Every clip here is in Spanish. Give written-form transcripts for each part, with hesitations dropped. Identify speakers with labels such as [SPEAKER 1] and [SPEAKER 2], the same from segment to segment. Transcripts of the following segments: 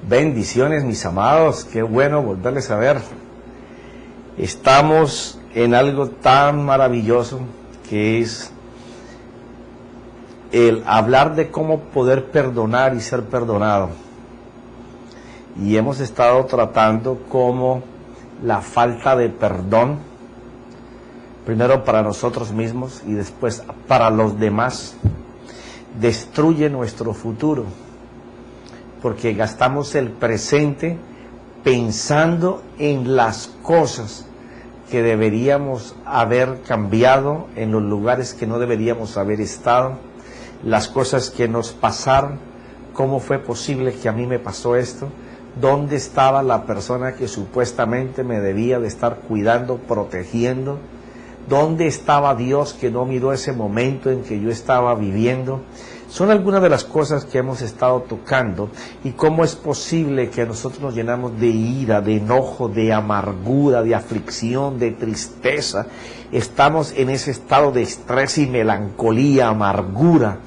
[SPEAKER 1] Bendiciones, mis amados, qué bueno volverles a ver. Estamos en algo tan maravilloso que es el hablar de cómo poder perdonar y ser perdonado. Y hemos estado tratando cómo la falta de perdón, primero para nosotros mismos y después para los demás, destruye nuestro futuro. Porque gastamos el presente pensando en las cosas que deberíamos haber cambiado, en los lugares que no deberíamos haber estado, las cosas que nos pasaron, cómo fue posible que a mí me pasó esto, dónde estaba la persona que supuestamente me debía de estar cuidando, protegiendo, dónde estaba Dios que no miró ese momento en que yo estaba viviendo. Son algunas de las cosas que hemos estado tocando y cómo es posible que nosotros nos llenamos de ira, de enojo, de amargura, de aflicción, de tristeza. Estamos en ese estado de estrés y melancolía, amargura,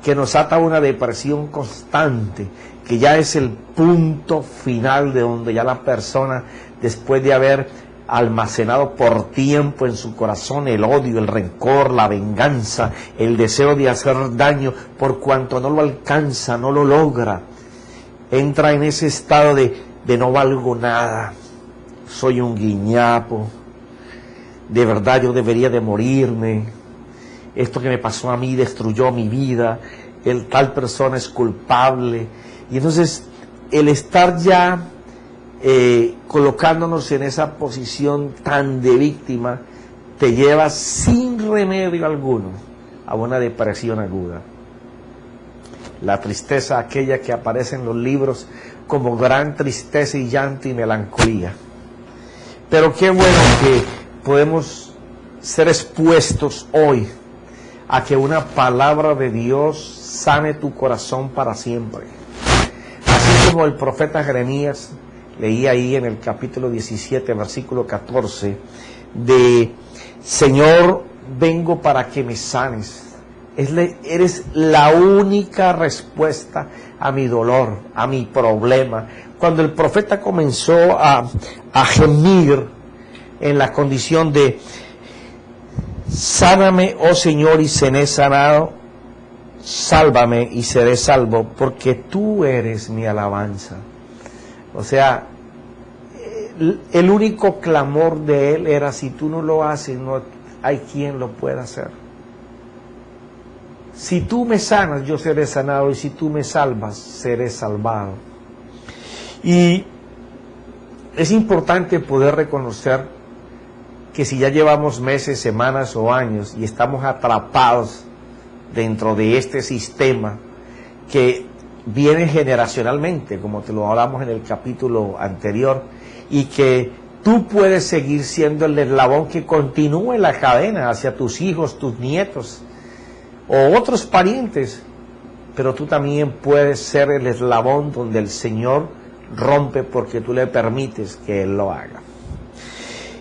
[SPEAKER 1] que nos ata a una depresión constante, que ya es el punto final de donde ya la persona, después de haber almacenado por tiempo en su corazón el odio, el rencor, la venganza, el deseo de hacer daño, por cuanto no lo alcanza, no lo logra, entra en ese estado de no valgo nada, soy un guiñapo, de verdad yo debería de morirme, esto que me pasó a mí destruyó mi vida, el tal persona es culpable. Y entonces el estar ya colocándonos en esa posición tan de víctima, te lleva sin remedio alguno a una depresión aguda. La tristeza, aquella que aparece en los libros como gran tristeza y llanto y melancolía. Pero qué bueno que podemos ser expuestos hoy a que una palabra de Dios sane tu corazón para siempre. Así como el profeta Jeremías leí ahí en el capítulo 17, versículo 14, de Señor, vengo para que me sanes. Eres la única respuesta a mi dolor, a mi problema. Cuando el profeta comenzó a gemir en la condición de sáname, oh Señor, y seré sanado, sálvame y seré salvo, porque tú eres mi alabanza. O sea, el único clamor de él era, si tú no lo haces, no hay quien lo pueda hacer. Si tú me sanas, yo seré sanado, y si tú me salvas, seré salvado. Y es importante poder reconocer que si ya llevamos meses, semanas o años y estamos atrapados dentro de este sistema que viene generacionalmente, como te lo hablamos en el capítulo anterior, y que tú puedes seguir siendo el eslabón que continúe la cadena hacia tus hijos, tus nietos o otros parientes, pero tú también puedes ser el eslabón donde el Señor rompe porque tú le permites que Él lo haga.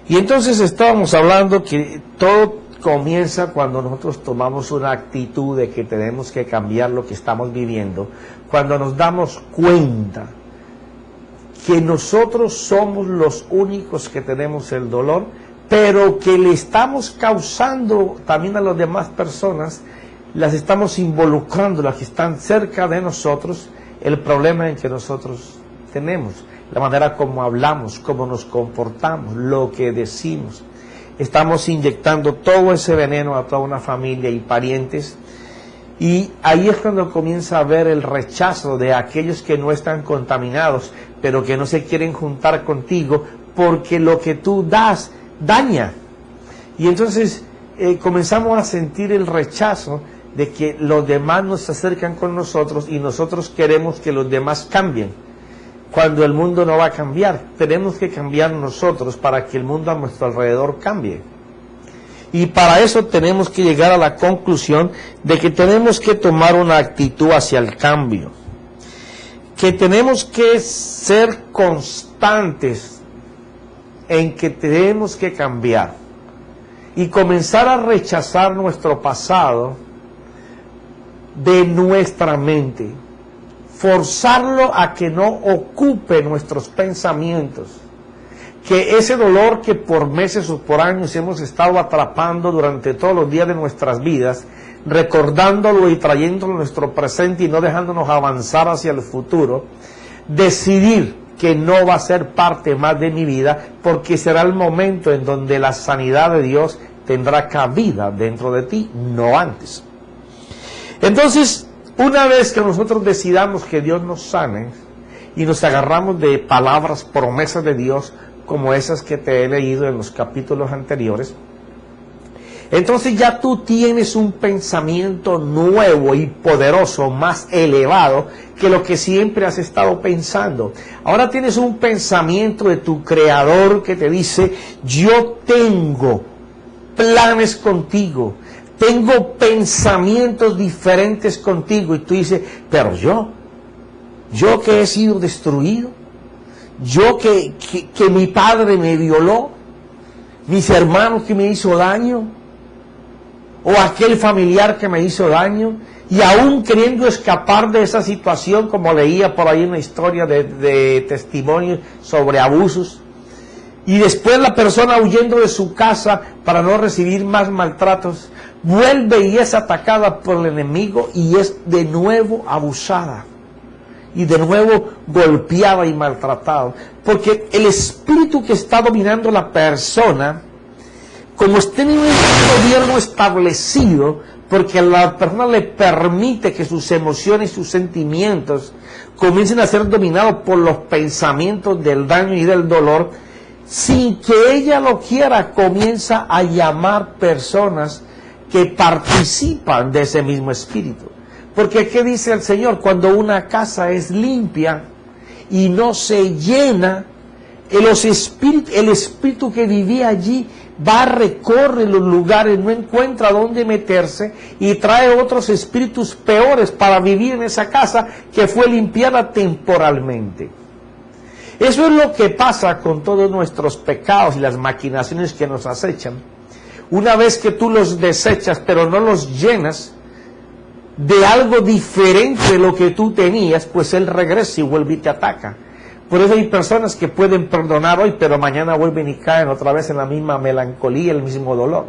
[SPEAKER 1] Y entonces estábamos hablando que todo comienza cuando nosotros tomamos una actitud de que tenemos que cambiar lo que estamos viviendo, cuando nos damos cuenta que nosotros somos los únicos que tenemos el dolor, pero que le estamos causando también a las demás personas, las estamos involucrando, las que están cerca de nosotros, el problema en que nosotros tenemos, la manera como hablamos, cómo nos comportamos, lo que decimos. Estamos inyectando todo ese veneno a toda una familia y parientes, y ahí es cuando comienza a haber el rechazo de aquellos que no están contaminados, pero que no se quieren juntar contigo, porque lo que tú das daña. Y entonces comenzamos a sentir el rechazo de que los demás nos acercan con nosotros y nosotros queremos que los demás cambien, cuando el mundo no va a cambiar. Tenemos que cambiar nosotros para que el mundo a nuestro alrededor cambie. Y para eso tenemos que llegar a la conclusión de que tenemos que tomar una actitud hacia el cambio, que tenemos que ser constantes en que tenemos que cambiar y comenzar a rechazar nuestro pasado de nuestra mente. forzarlo a que no ocupe nuestros pensamientos. Que ese dolor que por meses o por años hemos estado atrapando durante todos los días de nuestras vidas, recordándolo y trayéndolo a nuestro presente y no dejándonos avanzar hacia el futuro, decidir que no va a ser parte más de mi vida, porque será el momento en donde la sanidad de Dios tendrá cabida dentro de ti, no antes. Entonces, una vez que nosotros decidamos que Dios nos sane y nos agarramos de palabras, promesas de Dios, como esas que te he leído en los capítulos anteriores, entonces ya tú tienes un pensamiento nuevo y poderoso, más elevado que lo que siempre has estado pensando. Ahora tienes un pensamiento de tu Creador que te dice: yo tengo planes contigo, tengo pensamientos diferentes contigo. Y tú dices: pero yo que he sido destruido, yo que mi padre me violó, mis hermanos que me hizo daño, o aquel familiar que me hizo daño, y aún queriendo escapar de esa situación, como leía por ahí una historia de testimonios sobre abusos, y después la persona huyendo de su casa para no recibir más maltratos, vuelve y es atacada por el enemigo y es de nuevo abusada, y de nuevo golpeada y maltratada, porque el espíritu que está dominando la persona, como está en un gobierno establecido, porque la persona le permite que sus emociones y sus sentimientos comiencen a ser dominados por los pensamientos del daño y del dolor, sin que ella lo quiera, comienza a llamar personas que participan de ese mismo espíritu. Porque ¿qué dice el Señor? Cuando una casa es limpia y no se llena, el espíritu que vivía allí va, recorre los lugares, no encuentra dónde meterse y trae otros espíritus peores para vivir en esa casa que fue limpiada temporalmente. Eso es lo que pasa con todos nuestros pecados y las maquinaciones que nos acechan. Una vez que tú los desechas pero no los llenas de algo diferente de lo que tú tenías, pues Él regresa y vuelve y te ataca. Por eso hay personas que pueden perdonar hoy, pero mañana vuelven y caen otra vez en la misma melancolía, el mismo dolor.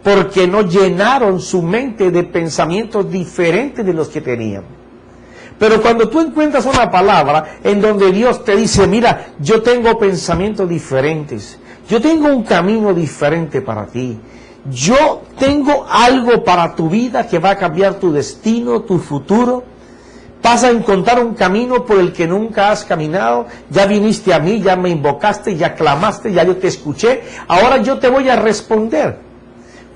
[SPEAKER 1] Porque no llenaron su mente de pensamientos diferentes de los que tenían. Pero cuando tú encuentras una palabra en donde Dios te dice: mira, yo tengo pensamientos diferentes, yo tengo un camino diferente para ti, yo tengo algo para tu vida que va a cambiar tu destino, tu futuro. Vas a encontrar un camino por el que nunca has caminado. Ya viniste a mí, ya me invocaste, ya clamaste, ya yo te escuché. Ahora yo te voy a responder.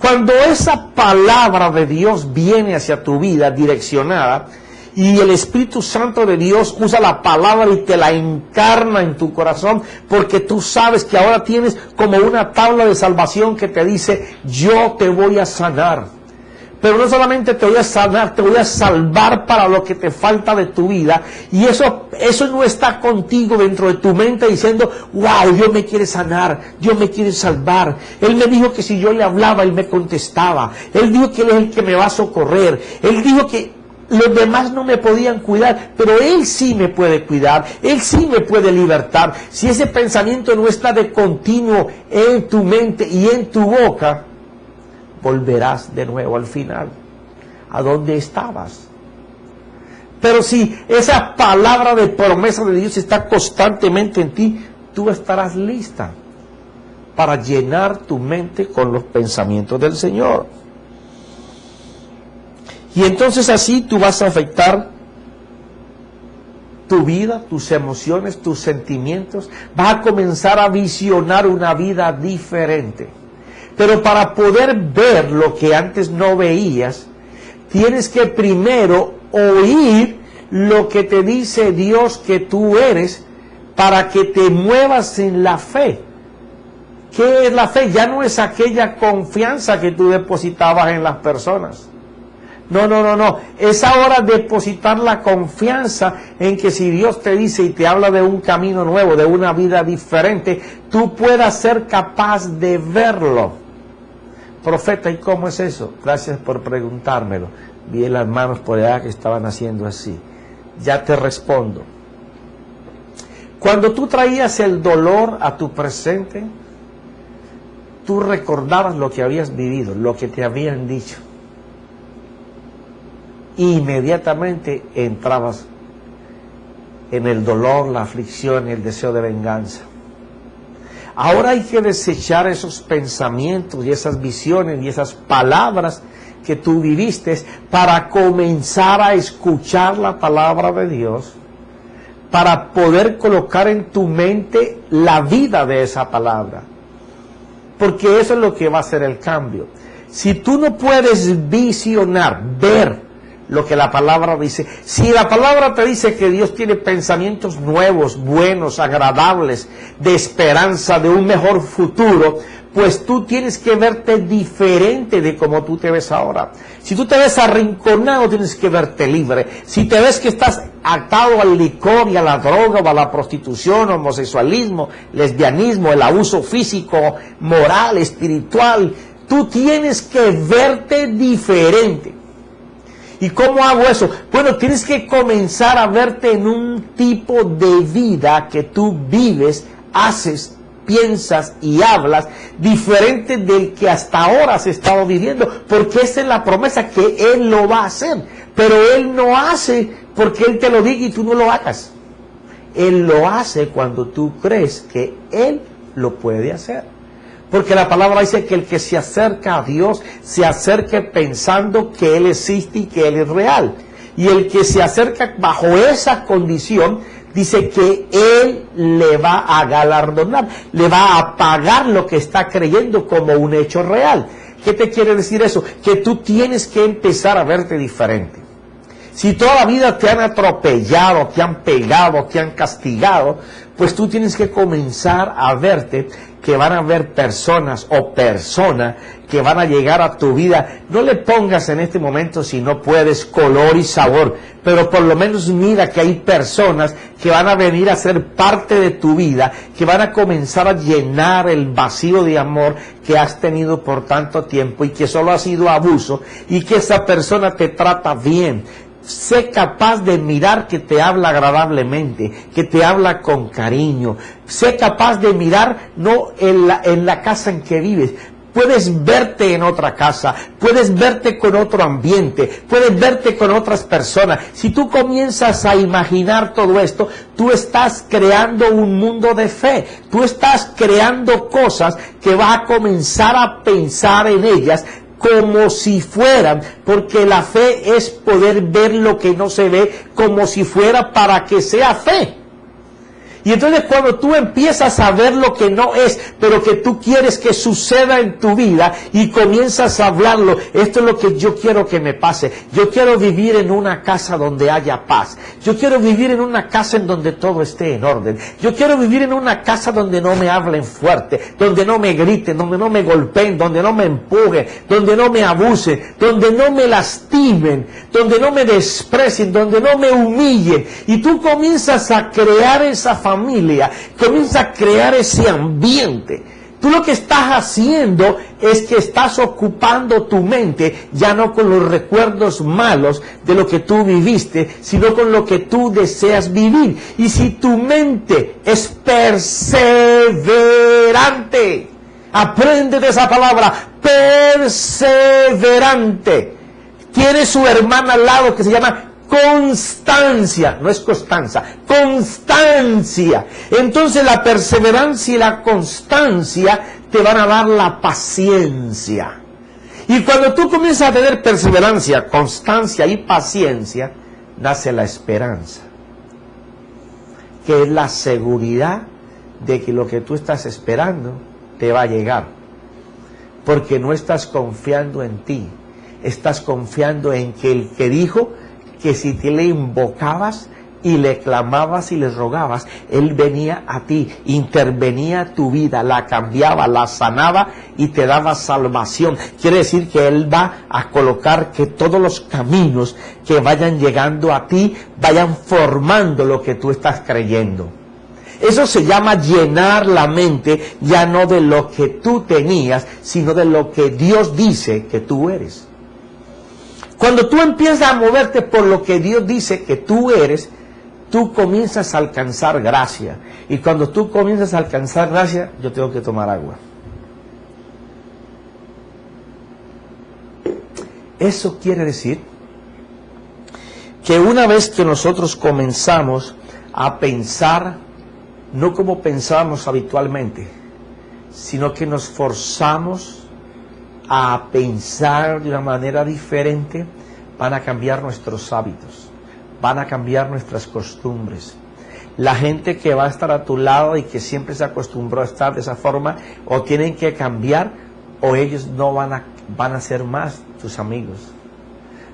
[SPEAKER 1] Cuando esa palabra de Dios viene hacia tu vida direccionada, y el Espíritu Santo de Dios usa la palabra y te la encarna en tu corazón, porque tú sabes que ahora tienes como una tabla de salvación que te dice: yo te voy a sanar. Pero no solamente te voy a sanar, te voy a salvar para lo que te falta de tu vida. Y eso no está contigo dentro de tu mente diciendo: wow, Dios me quiere sanar, Dios me quiere salvar. Él me dijo que si yo le hablaba, Él me contestaba. Él dijo que Él es el que me va a socorrer. Él dijo que los demás no me podían cuidar, pero Él sí me puede cuidar, Él sí me puede libertar. Si ese pensamiento no está de continuo en tu mente y en tu boca, volverás de nuevo al final, a donde estabas. Pero si esa palabra de promesa de Dios está constantemente en ti, tú estarás lista para llenar tu mente con los pensamientos del Señor. Y entonces así tú vas a afectar tu vida, tus emociones, tus sentimientos. Vas a comenzar a visionar una vida diferente. Pero para poder ver lo que antes no veías, tienes que primero oír lo que te dice Dios que tú eres, para que te muevas en la fe. ¿Qué es la fe? Ya no es aquella confianza que tú depositabas en las personas. No. Es ahora depositar la confianza en que si Dios te dice y te habla de un camino nuevo, de una vida diferente, tú puedas ser capaz de verlo. Profeta, ¿y cómo es eso? Gracias por preguntármelo. Vi las manos por allá que estaban haciendo así. Ya te respondo. Cuando tú traías el dolor a tu presente, tú recordabas lo que habías vivido, lo que te habían dicho. Inmediatamente entrabas en el dolor, la aflicción y el deseo de venganza. Ahora hay que desechar esos pensamientos y esas visiones y esas palabras que tú viviste para comenzar a escuchar la palabra de Dios, para poder colocar en tu mente la vida de esa palabra. Porque eso es lo que va a hacer el cambio. Si tú no puedes visionar, ver lo que la palabra dice, si la palabra te dice que Dios tiene pensamientos nuevos, buenos, agradables, de esperanza, de un mejor futuro, pues tú tienes que verte diferente de como tú te ves ahora. Si tú te ves arrinconado, tienes que verte libre. Si te ves que estás atado al licor y a la droga o a la prostitución, homosexualismo, lesbianismo, el abuso físico, moral, espiritual, tú tienes que verte diferente. ¿Y cómo hago eso? Bueno, tienes que comenzar a verte en un tipo de vida que tú vives, haces, piensas y hablas diferente del que hasta ahora has estado viviendo, porque esa es la promesa, que Él lo va a hacer, pero Él no hace porque Él te lo diga y tú no lo hagas. Él lo hace cuando tú crees que Él lo puede hacer. Porque la palabra dice que el que se acerca a Dios, se acerque pensando que Él existe y que Él es real. Y el que se acerca bajo esa condición, dice que Él le va a galardonar, le va a pagar lo que está creyendo como un hecho real. ¿Qué te quiere decir eso? Que tú tienes que empezar a verte diferente. Si toda la vida te han atropellado, te han pegado, te han castigado, pues tú tienes que comenzar a verte que van a haber personas o personas que van a llegar a tu vida. No le pongas en este momento, si no puedes, color y sabor, pero por lo menos mira que hay personas que van a venir a ser parte de tu vida, que van a comenzar a llenar el vacío de amor que has tenido por tanto tiempo y que solo ha sido abuso, y que esa persona te trata bien. Sé capaz de mirar que te habla agradablemente, que te habla con cariño. Sé capaz de mirar no en la casa en que vives. Puedes verte en otra casa, puedes verte con otro ambiente, puedes verte con otras personas. Si tú comienzas a imaginar todo esto, tú estás creando un mundo de fe. Tú estás creando cosas que vas a comenzar a pensar en ellas como si fueran, porque la fe es poder ver lo que no se ve como si fuera, para que sea fe. Y entonces cuando tú empiezas a ver lo que no es, pero que tú quieres que suceda en tu vida y comienzas a hablarlo, esto es lo que yo quiero que me pase. Yo quiero vivir en una casa donde haya paz. Yo quiero vivir en una casa en donde todo esté en orden. Yo quiero vivir en una casa donde no me hablen fuerte, donde no me griten, donde no me golpeen, donde no me empujen, donde no me abusen, donde no me lastimen, donde no me desprecien, donde no me humillen. Y tú comienzas a crear esa familia, comienza a crear ese ambiente. Tú lo que estás haciendo es que estás ocupando tu mente ya no con los recuerdos malos de lo que tú viviste, sino con lo que tú deseas vivir. Y si tu mente es perseverante, aprende de esa palabra, perseverante. Tiene su hermana al lado que se llama constancia, no es constanza, constancia. Entonces la perseverancia y la constancia te van a dar la paciencia. Y cuando tú comienzas a tener perseverancia, constancia y paciencia, nace la esperanza, que es la seguridad de que lo que tú estás esperando te va a llegar. Porque no estás confiando en ti, estás confiando en que el que dijo que si te le invocabas y le clamabas y le rogabas, Él venía a ti, intervenía a tu vida, la cambiaba, la sanaba y te daba salvación. Quiere decir que Él va a colocar que todos los caminos que vayan llegando a ti vayan formando lo que tú estás creyendo. Eso se llama llenar la mente, ya no de lo que tú tenías, sino de lo que Dios dice que tú eres. Cuando tú empiezas a moverte por lo que Dios dice que tú eres, tú comienzas a alcanzar gracia. Y cuando tú comienzas a alcanzar gracia, yo tengo que tomar agua. Eso quiere decir que una vez que nosotros comenzamos a pensar, no como pensábamos habitualmente, sino que nos forzamos a pensar de una manera diferente, van a cambiar nuestros hábitos, van a cambiar nuestras costumbres. La gente que va a estar a tu lado y que siempre se acostumbró a estar de esa forma, o tienen que cambiar, o ellos no van a ser más tus amigos.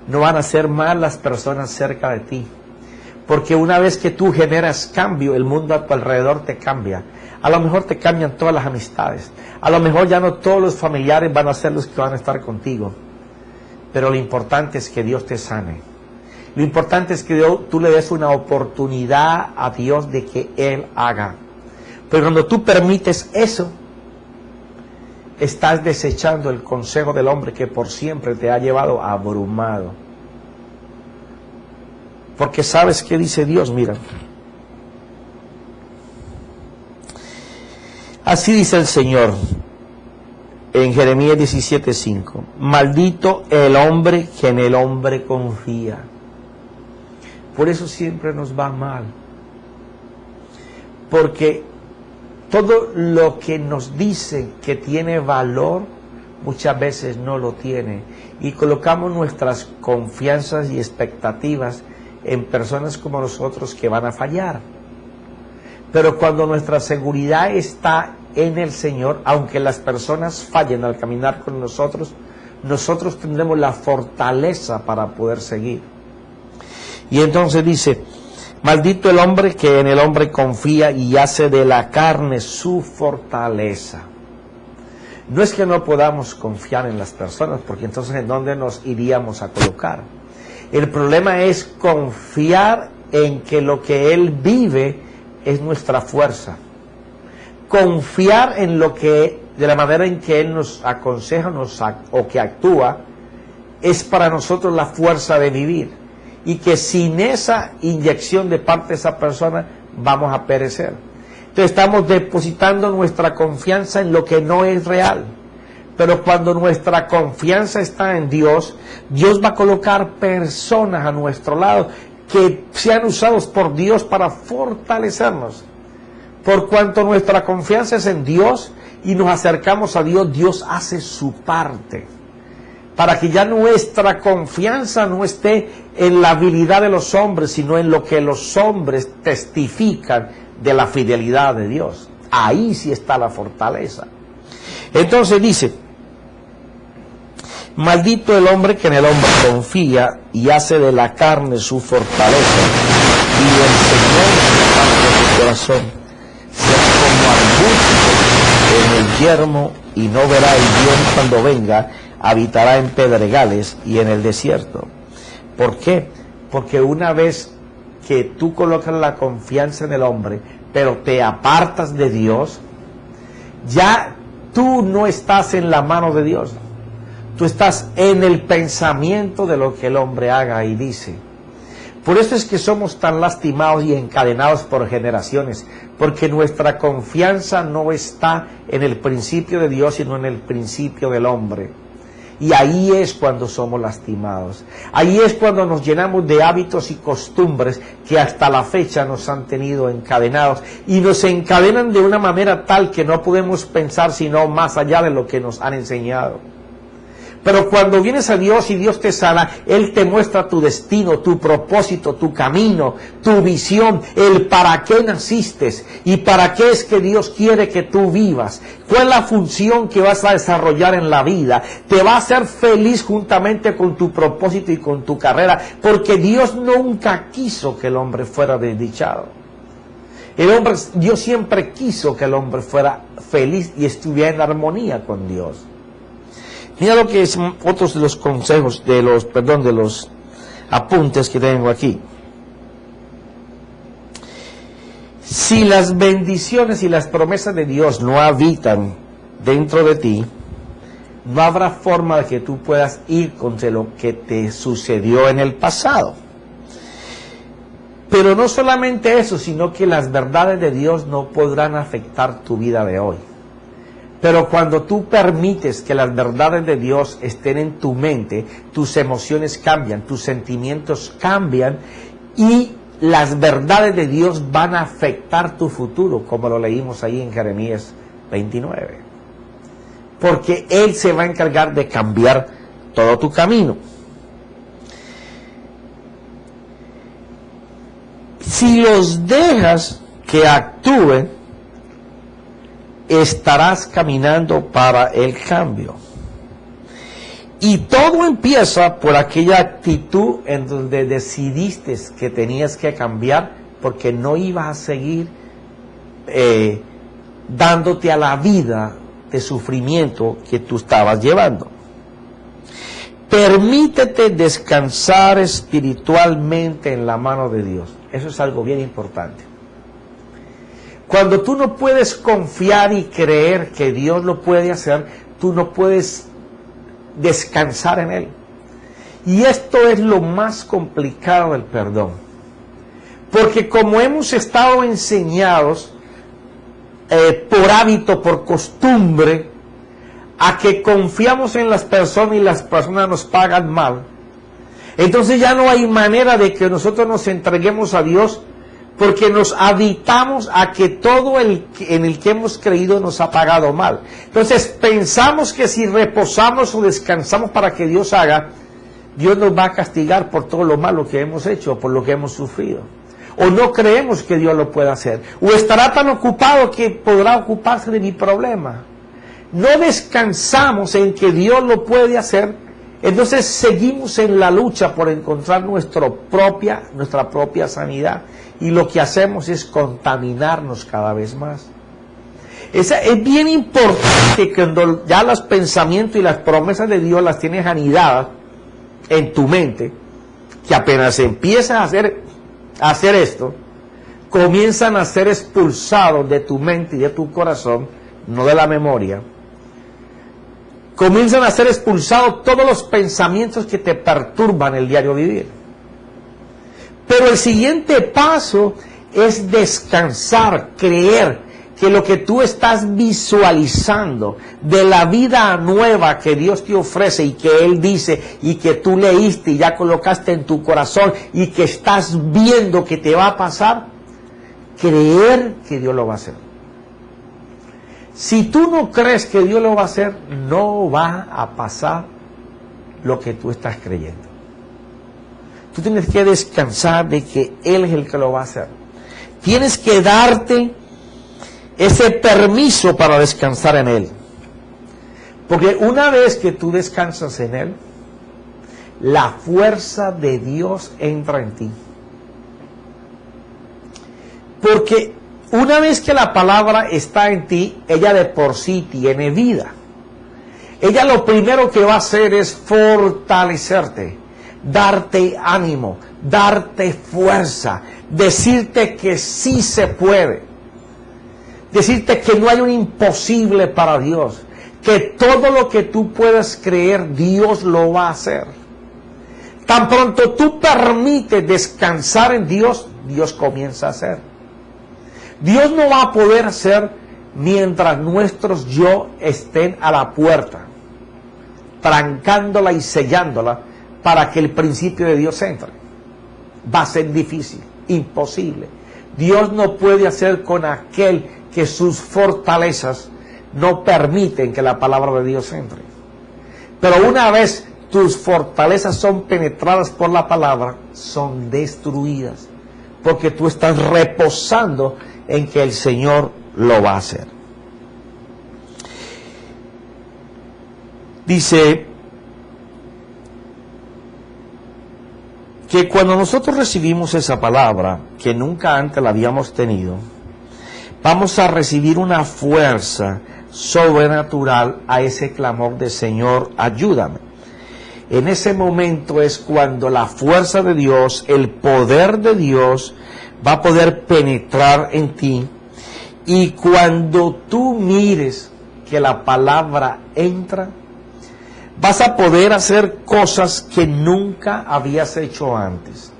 [SPEAKER 1] No van a ser más las personas cerca de ti. Porque una vez que tú generas cambio, el mundo a tu alrededor te cambia. A lo mejor te cambian todas las amistades. A lo mejor ya no todos los familiares van a ser los que van a estar contigo. Pero lo importante es que Dios te sane. Lo importante es que tú le des una oportunidad a Dios de que Él haga. Pero cuando tú permites eso, estás desechando el consejo del hombre que por siempre te ha llevado abrumado. Porque ¿sabes qué dice Dios? Mira. Así dice el Señor en Jeremías 17:5. Maldito el hombre que en el hombre confía. Por eso siempre nos va mal. Porque todo lo que nos dicen que tiene valor, muchas veces no lo tiene. Y colocamos nuestras confianzas y expectativas en personas como nosotros que van a fallar. Pero cuando nuestra seguridad está en el Señor, aunque las personas fallen al caminar con nosotros, nosotros tendremos la fortaleza para poder seguir. Y entonces dice, maldito el hombre que en el hombre confía y hace de la carne su fortaleza. No es que no podamos confiar en las personas, porque entonces ¿en dónde nos iríamos a colocar? El problema es confiar en que lo que Él vive es nuestra fuerza. Confiar en lo que, de la manera en que Él nos aconseja o que actúa, es para nosotros la fuerza de vivir. Y que sin esa inyección de parte de esa persona vamos a perecer. Entonces estamos depositando nuestra confianza en lo que no es real. Pero cuando nuestra confianza está en Dios, Dios va a colocar personas a nuestro lado que sean usados por Dios para fortalecernos. Por cuanto nuestra confianza es en Dios y nos acercamos a Dios, Dios hace su parte. Para que ya nuestra confianza no esté en la habilidad de los hombres, sino en lo que los hombres testifican de la fidelidad de Dios. Ahí sí está la fortaleza. Entonces dice, maldito el hombre que en el hombre confía y hace de la carne su fortaleza, y el Señor de su corazón será como arbusto en el yermo, y no verá el bien cuando venga, habitará en pedregales y en el desierto. ¿Por qué? Porque una vez que tú colocas la confianza en el hombre, pero te apartas de Dios, ya tú no estás en la mano de Dios. Tú estás en el pensamiento de lo que el hombre haga y dice. Por eso es que somos tan lastimados y encadenados por generaciones, porque nuestra confianza no está en el principio de Dios, sino en el principio del hombre. Y ahí es cuando somos lastimados. Ahí es cuando nos llenamos de hábitos y costumbres que hasta la fecha nos han tenido encadenados. Y nos encadenan de una manera tal que no podemos pensar sino más allá de lo que nos han enseñado. Pero cuando vienes a Dios y Dios te sana, Él te muestra tu destino, tu propósito, tu camino, tu visión, el para qué naciste y para qué es que Dios quiere que tú vivas. ¿Cuál es la función que vas a desarrollar en la vida? Te va a hacer feliz juntamente con tu propósito y con tu carrera, porque Dios nunca quiso que el hombre fuera desdichado. Dios siempre quiso que el hombre fuera feliz y estuviera en armonía con Dios. Mira lo que es otros de los consejos, de los apuntes que tengo aquí. Si las bendiciones y las promesas de Dios no habitan dentro de ti, no habrá forma de que tú puedas ir contra lo que te sucedió en el pasado. Pero no solamente eso, sino que las verdades de Dios no podrán afectar tu vida de hoy. Pero cuando tú permites que las verdades de Dios estén en tu mente, tus emociones cambian, tus sentimientos cambian y las verdades de Dios van a afectar tu futuro, como lo leímos ahí en Jeremías 29. Porque Él se va a encargar de cambiar todo tu camino. Si los dejas que actúen, estarás caminando para el cambio. Y todo empieza por aquella actitud en donde decidiste que tenías que cambiar porque no ibas a seguir dándote a la vida de sufrimiento que tú estabas llevando. Permítete descansar espiritualmente en la mano de Dios. Eso es algo bien importante. Cuando tú no puedes confiar y creer que Dios lo puede hacer, tú no puedes descansar en Él. Y esto es lo más complicado del perdón. Porque como hemos estado enseñados por hábito, por costumbre, a que confiamos en las personas y las personas nos pagan mal, entonces ya no hay manera de que nosotros nos entreguemos a Dios, porque nos habitamos a que todo en el que hemos creído nos ha pagado mal. Entonces pensamos que si reposamos o descansamos para que Dios haga, Dios nos va a castigar por todo lo malo que hemos hecho, por lo que hemos sufrido. O no creemos que Dios lo pueda hacer. O estará tan ocupado que podrá ocuparse de mi problema. No descansamos en que Dios lo puede hacer, entonces seguimos en la lucha por encontrar nuestra propia sanidad. Y lo que hacemos es contaminarnos cada vez más. Es bien importante que cuando ya los pensamientos y las promesas de Dios las tienes anidadas en tu mente, que apenas empiezas a hacer esto, comienzan a ser expulsados de tu mente y de tu corazón, no de la memoria. Comienzan a ser expulsados todos los pensamientos que te perturban el diario vivir. Pero el siguiente paso es descansar, creer que lo que tú estás visualizando de la vida nueva que Dios te ofrece y que Él dice y que tú leíste y ya colocaste en tu corazón y que estás viendo que te va a pasar, creer que Dios lo va a hacer. Si tú no crees que Dios lo va a hacer, no va a pasar lo que tú estás creyendo. Tú tienes que descansar de que Él es el que lo va a hacer. Tienes que darte ese permiso para descansar en Él. Porque una vez que tú descansas en Él, la fuerza de Dios entra en ti. Porque una vez que la palabra está en ti, ella de por sí tiene vida. Ella lo primero que va a hacer es fortalecerte, darte ánimo, darte fuerza, decirte que sí se puede, decirte que no hay un imposible para Dios, que todo lo que tú puedas creer, Dios lo va a hacer. Tan pronto tú permites descansar en Dios, Dios comienza a hacer. Dios no va a poder hacer mientras nuestros yo estén a la puerta, trancándola y sellándola, para que el principio de Dios entre. Va a ser difícil, imposible. Dios no puede hacer con aquel que sus fortalezas no permiten que la palabra de Dios entre. Pero una vez tus fortalezas son penetradas por la palabra, son destruidas, porque tú estás reposando en que el Señor lo va a hacer. Dice que cuando nosotros recibimos esa palabra, que nunca antes la habíamos tenido, vamos a recibir una fuerza sobrenatural a ese clamor de Señor, ayúdame. En ese momento es cuando la fuerza de Dios, el poder de Dios, va a poder penetrar en ti. Y cuando tú mires que la palabra entra, vas a poder hacer cosas que nunca habías hecho antes,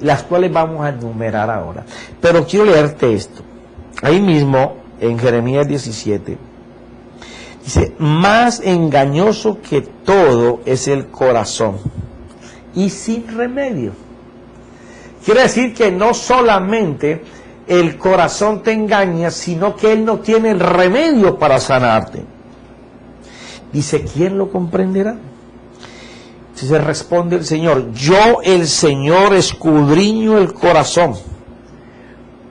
[SPEAKER 1] las cuales vamos a enumerar ahora. Pero quiero leerte esto. Ahí mismo, en Jeremías 17, dice, más engañoso que todo es el corazón, y sin remedio. Quiere decir que no solamente el corazón te engaña, sino que Él no tiene el remedio para sanarte. Dice, ¿quién lo comprenderá? Entonces responde el Señor, yo el Señor escudriño el corazón,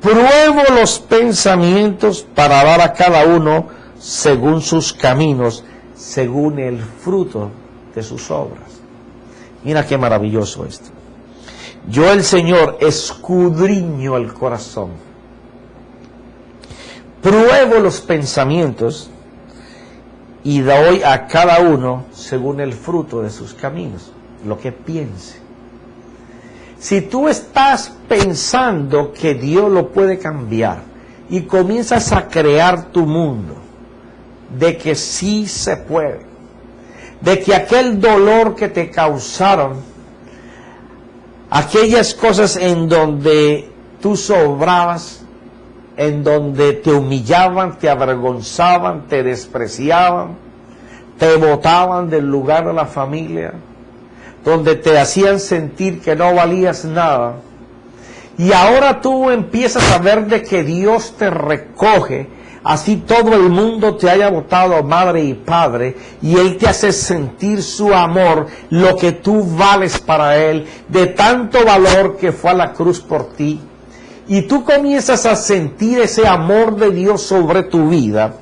[SPEAKER 1] pruebo los pensamientos para dar a cada uno según sus caminos, según el fruto de sus obras. Mira qué maravilloso esto. Yo el Señor escudriño el corazón, pruebo los pensamientos y doy a cada uno según el fruto de sus caminos, lo que piense. Si tú estás pensando que Dios lo puede cambiar y comienzas a crear tu mundo de que sí se puede, de que aquel dolor que te causaron, aquellas cosas en donde tú sobrabas, en donde te humillaban, te avergonzaban, te despreciaban, te botaban del lugar de la familia, donde te hacían sentir que no valías nada, y ahora tú empiezas a ver de que Dios te recoge, así todo el mundo te haya botado madre y padre, y Él te hace sentir su amor, lo que tú vales para Él, de tanto valor que fue a la cruz por ti, y tú comienzas a sentir ese amor de Dios sobre tu vida.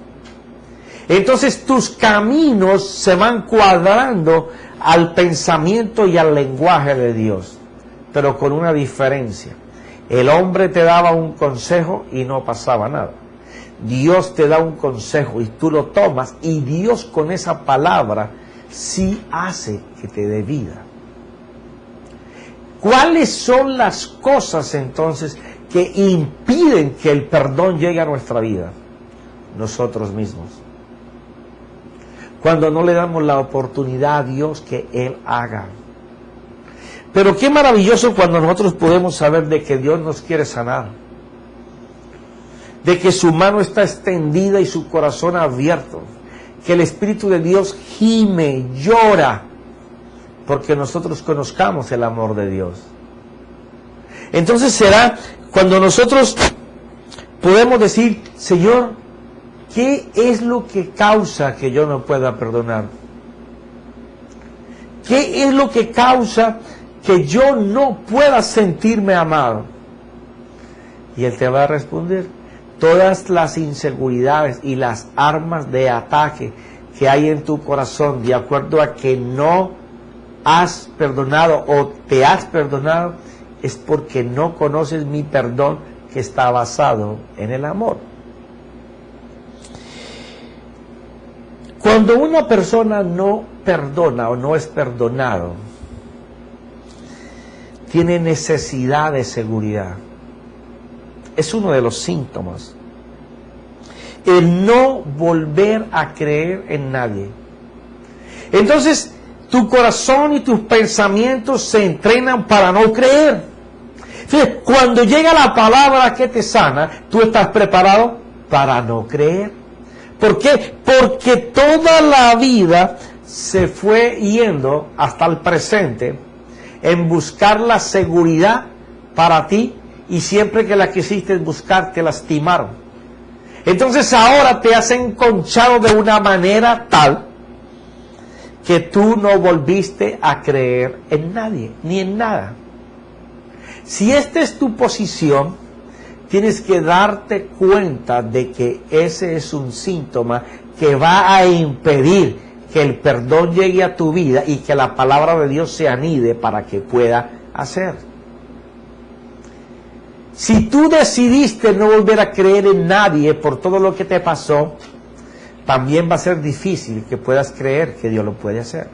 [SPEAKER 1] Entonces tus caminos se van cuadrando al pensamiento y al lenguaje de Dios, pero con una diferencia. El hombre te daba un consejo y no pasaba nada. Dios te da un consejo y tú lo tomas, y Dios con esa palabra sí hace que te dé vida. ¿Cuáles son las cosas entonces que impiden que el perdón llegue a nuestra vida? Nosotros mismos. Cuando no le damos la oportunidad a Dios que Él haga. Pero qué maravilloso cuando nosotros podemos saber de que Dios nos quiere sanar, de que su mano está extendida y su corazón abierto, que el Espíritu de Dios gime, llora, porque nosotros conozcamos el amor de Dios. Entonces será cuando nosotros podemos decir, Señor, ¿qué es lo que causa que yo no pueda perdonar? ¿Qué es lo que causa que yo no pueda sentirme amado? Y Él te va a responder, todas las inseguridades y las armas de ataque que hay en tu corazón, de acuerdo a que no has perdonado o te has perdonado, es porque no conoces mi perdón, que está basado en el amor. Cuando una persona no perdona o no es perdonado, tiene necesidad de seguridad. Es uno de los síntomas. El no volver a creer en nadie. Entonces, tu corazón y tus pensamientos se entrenan para no creer. Fíjate, cuando llega la palabra que te sana, tú estás preparado para no creer. ¿Por qué? Porque toda la vida se fue yendo hasta el presente en buscar la seguridad para ti, y siempre que la quisiste buscar te lastimaron. Entonces ahora te has enconchado de una manera tal que tú no volviste a creer en nadie, ni en nada. Si esta es tu posición, tienes que darte cuenta de que ese es un síntoma que va a impedir que el perdón llegue a tu vida y que la palabra de Dios se anide para que pueda hacer. Si tú decidiste no volver a creer en nadie por todo lo que te pasó, también va a ser difícil que puedas creer que Dios lo puede hacer.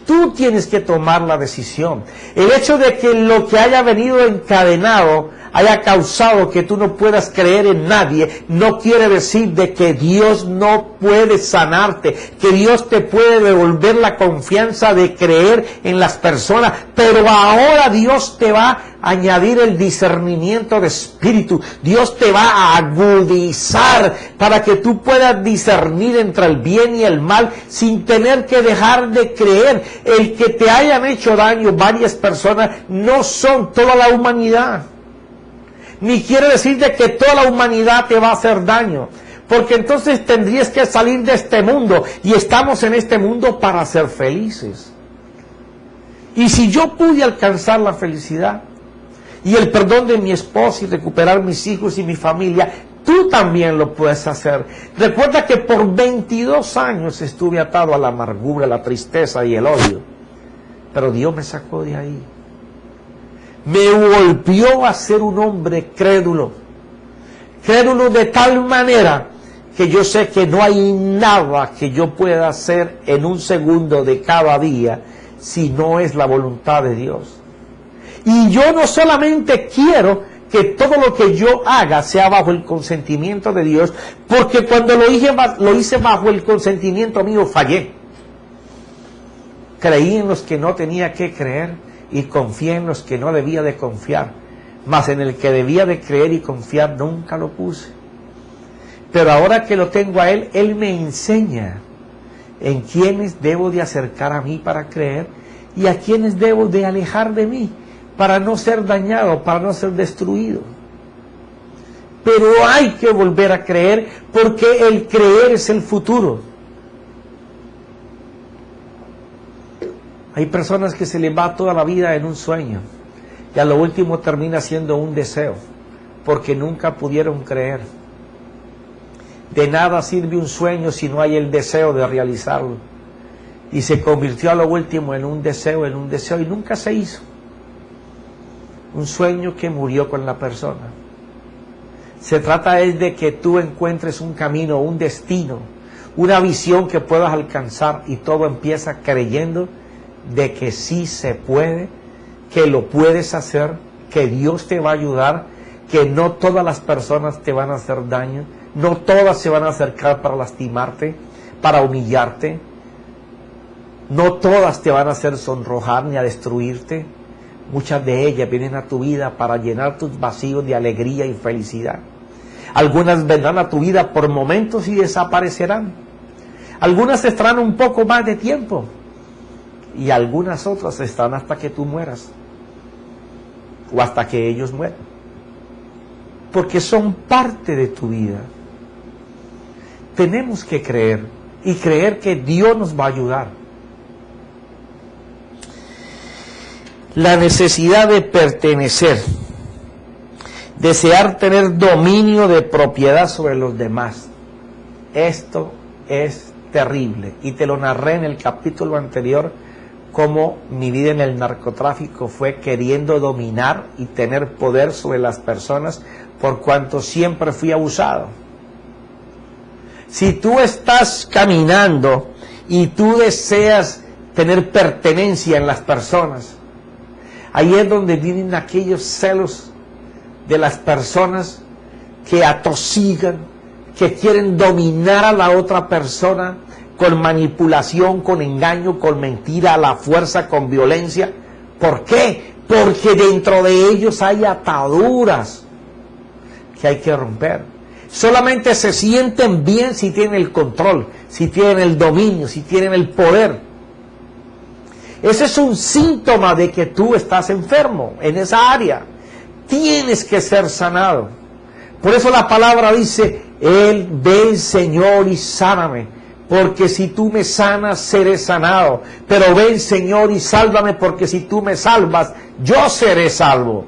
[SPEAKER 1] Tú tienes que tomar la decisión. El hecho de que lo que haya venido encadenado haya causado que tú no puedas creer en nadie, no quiere decir de que Dios no puede sanarte, que Dios te puede devolver la confianza de creer en las personas, pero ahora Dios te va a añadir el discernimiento de espíritu. Dios te va a agudizar para que tú puedas discernir entre el bien y el mal sin tener que dejar de creer. El que te hayan hecho daño varias personas no son toda la humanidad. Ni quiere decir de que toda la humanidad te va a hacer daño, porque entonces tendrías que salir de este mundo, y estamos en este mundo para ser felices. Y si yo pude alcanzar la felicidad y el perdón de mi esposa y recuperar mis hijos y mi familia, tú también lo puedes hacer. Recuerda que por 22 años estuve atado a la amargura, la tristeza y el odio, pero Dios me sacó de ahí. Me volvió a ser un hombre crédulo de tal manera que yo sé que no hay nada que yo pueda hacer en un segundo de cada día si no es la voluntad de Dios. Y yo no solamente quiero que todo lo que yo haga sea bajo el consentimiento de Dios, porque cuando lo hice bajo el consentimiento mío, fallé. Creí en los que no tenía que creer y confié en los que no debía de confiar, mas en el que debía de creer y confiar nunca lo puse. Pero ahora que lo tengo a Él, Él me enseña en quiénes debo de acercar a mí para creer y a quiénes debo de alejar de mí para no ser dañado, para no ser destruido. Pero hay que volver a creer, porque el creer es el futuro. Hay personas que se les va toda la vida en un sueño y a lo último termina siendo un deseo, porque nunca pudieron creer. De nada sirve un sueño si no hay el deseo de realizarlo. Y se convirtió a lo último en un deseo y nunca se hizo. Un sueño que murió con la persona. Se trata es de que tú encuentres un camino, un destino, una visión que puedas alcanzar, y todo empieza creyendo de que sí se puede, que lo puedes hacer, que Dios te va a ayudar, que no todas las personas te van a hacer daño, no todas se van a acercar para lastimarte, para humillarte, no todas te van a hacer sonrojar ni a destruirte. Muchas de ellas vienen a tu vida para llenar tus vacíos de alegría y felicidad. Algunas vendrán a tu vida por momentos y desaparecerán. Algunas estarán un poco más de tiempo y algunas otras estarán hasta que tú mueras o hasta que ellos mueran, porque son parte de tu vida. Tenemos que creer y creer que Dios nos va a ayudar. La necesidad de pertenecer, desear tener dominio de propiedad sobre los demás. Esto es terrible, y te lo narré en el capítulo anterior, cómo mi vida en el narcotráfico fue queriendo dominar y tener poder sobre las personas, por cuanto siempre fui abusado. Si tú estás caminando y tú deseas tener pertenencia en las personas, ahí es donde vienen aquellos celos de las personas que atosigan, que quieren dominar a la otra persona con manipulación, con engaño, con mentira, a la fuerza, con violencia. ¿Por qué? Porque dentro de ellos hay ataduras que hay que romper. Solamente se sienten bien si tienen el control, si tienen el dominio, si tienen el poder. Ese es un síntoma de que tú estás enfermo en esa área. Tienes que ser sanado. Por eso la palabra dice: Él, ven Señor y sáname, porque si tú me sanas seré sanado. Pero ven Señor y sálvame, porque si tú me salvas yo seré salvo.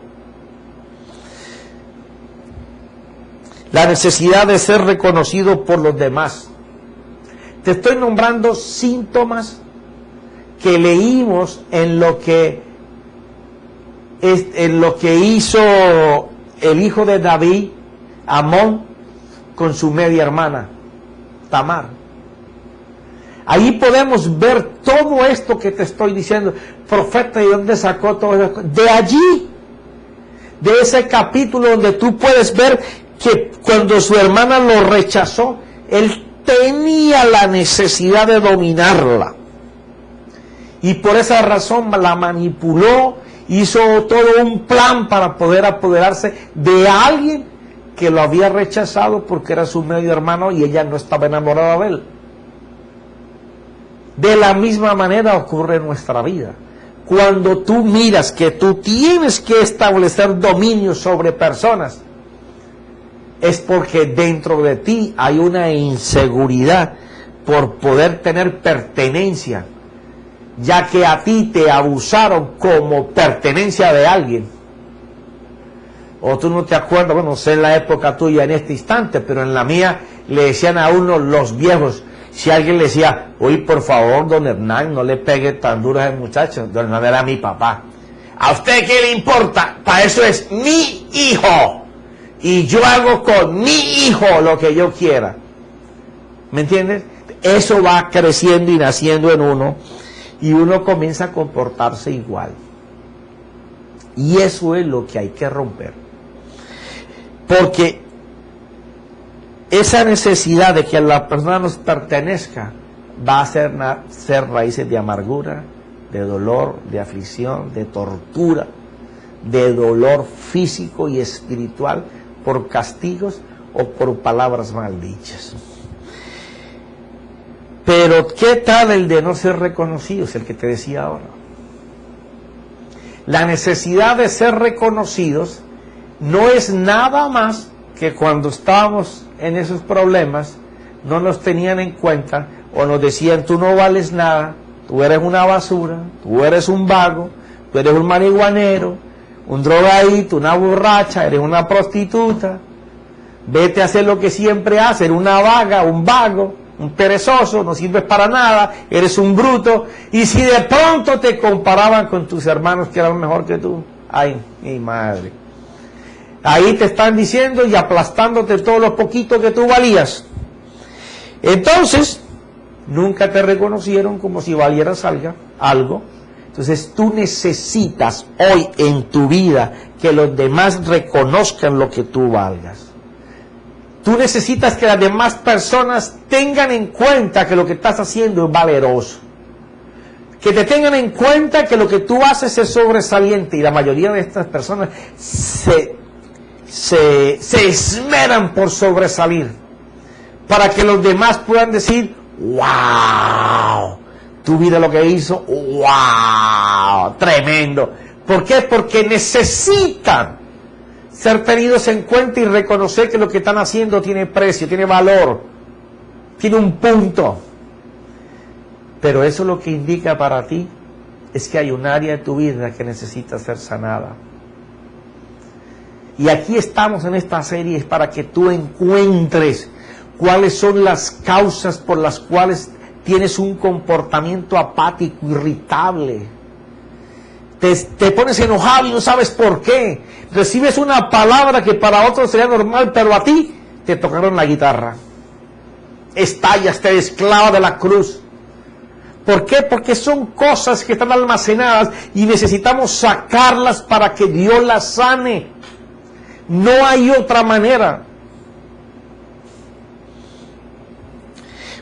[SPEAKER 1] La necesidad de ser reconocido por los demás. Te estoy nombrando síntomas que leímos en lo que hizo el hijo de David, Amón, con su media hermana, Tamar. Ahí podemos ver todo esto que te estoy diciendo. Profeta, ¿de dónde sacó todo esto? De allí, de ese capítulo donde tú puedes ver que cuando su hermana lo rechazó, él tenía la necesidad de dominarla. Y por esa razón la manipuló, hizo todo un plan para poder apoderarse de alguien que lo había rechazado porque era su medio hermano y ella no estaba enamorada de él. De la misma manera ocurre en nuestra vida. Cuando tú miras que tú tienes que establecer dominio sobre personas, es porque dentro de ti hay una inseguridad por poder tener pertenencia, ya que a ti te abusaron como pertenencia de alguien. O tú no te acuerdas, bueno, no sé en la época tuya en este instante, pero en la mía le decían a uno los viejos, si alguien le decía, oye, por favor, don Hernán, no le pegue tan duro a ese muchacho. Don Hernán era mi papá. ¿A usted qué le importa? Para eso es mi hijo. Y yo hago con mi hijo lo que yo quiera. ¿Me entiendes? Eso va creciendo y naciendo en uno. Y uno comienza a comportarse igual. Y eso es lo que hay que romper. Porque esa necesidad de que la persona nos pertenezca va a ser raíces de amargura, de dolor, de aflicción, de tortura, de dolor físico y espiritual por castigos o por palabras maldichas. Pero ¿qué tal el de no ser reconocido? Es el que te decía ahora. La necesidad de ser reconocidos no es nada más que cuando estábamos en esos problemas no nos tenían en cuenta o nos decían, tú no vales nada, tú eres una basura, tú eres un vago, tú eres un marihuanero, un drogadito, una borracha, eres una prostituta, vete a hacer lo que siempre haces, eres una vaga, un vago, un perezoso, no sirves para nada, eres un bruto. Y si de pronto te comparaban con tus hermanos que eran mejor que tú, ay, mi madre, ahí te están diciendo y aplastándote todo lo poquito que tú valías. Entonces, nunca te reconocieron como si valieras algo. Entonces tú necesitas hoy en tu vida que los demás reconozcan lo que tú valgas. Tú necesitas que las demás personas tengan en cuenta que lo que estás haciendo es valeroso. Que te tengan en cuenta que lo que tú haces es sobresaliente. Y la mayoría de estas personas se esmeran por sobresalir. Para que los demás puedan decir, ¡wow! Tu vida lo que hizo, ¡wow! Tremendo. ¿Por qué? Porque necesitan ser tenidos en cuenta y reconocer que lo que están haciendo tiene precio, tiene valor, tiene un punto. Pero eso lo que indica para ti es que hay un área de tu vida que necesita ser sanada. Y aquí estamos en esta serie para que tú encuentres cuáles son las causas por las cuales tienes un comportamiento apático, irritable. Te pones enojado y no sabes por qué. Recibes una palabra que para otros sería normal, pero a ti te tocaron la guitarra. Estallas, te desclavas de la cruz. ¿Por qué? Porque son cosas que están almacenadas y necesitamos sacarlas para que Dios las sane. No hay otra manera.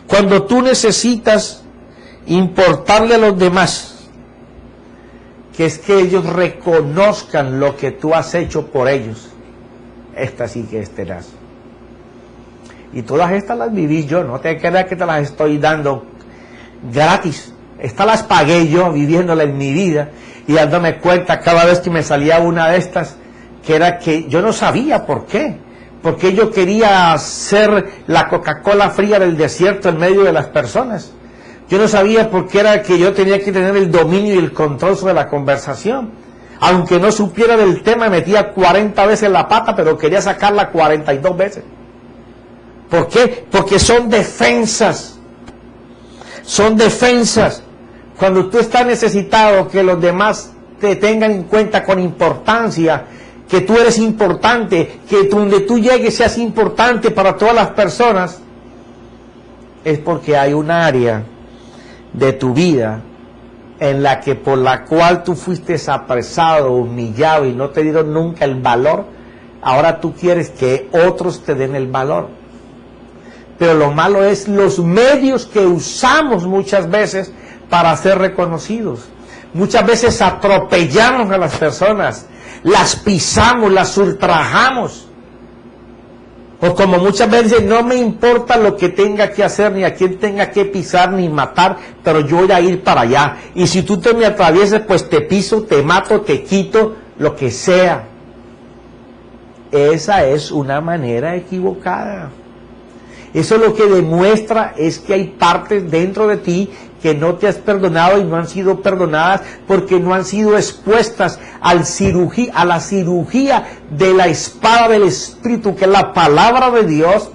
[SPEAKER 1] Cuando tú necesitas importarle a los demás, que es que ellos reconozcan lo que tú has hecho por ellos, esta sí que es tenaz. Y todas estas las viví yo, no te creas que te las estoy dando gratis. Estas las pagué yo viviéndolas en mi vida y dándome cuenta cada vez que me salía una de estas, que era que yo no sabía por qué. Porque yo quería ser la Coca-Cola fría del desierto en medio de las personas. Yo no sabía por qué era que yo tenía que tener el dominio y el control sobre la conversación. Aunque no supiera del tema, metía 40 veces la pata, pero quería sacarla 42 veces. ¿Por qué? Porque son defensas. Son defensas. Cuando tú estás necesitado que los demás te tengan en cuenta con importancia, que tú eres importante, que donde tú llegues seas importante para todas las personas, es porque hay un área de tu vida en la que por la cual tú fuiste apresado, humillado y no te dieron nunca el valor, ahora tú quieres que otros te den el valor. Pero lo malo es los medios que usamos muchas veces para ser reconocidos. Muchas veces atropellamos a las personas, las pisamos, las ultrajamos. O como muchas veces, no me importa lo que tenga que hacer, ni a quién tenga que pisar, ni matar, pero yo voy a ir para allá. Y si tú te me atravieses, pues te piso, te mato, te quito, lo que sea. Esa es una manera equivocada. Eso lo que demuestra es que hay partes dentro de ti que no te has perdonado y no han sido perdonadas porque no han sido expuestas a la cirugía de la espada del Espíritu, que es la palabra de Dios,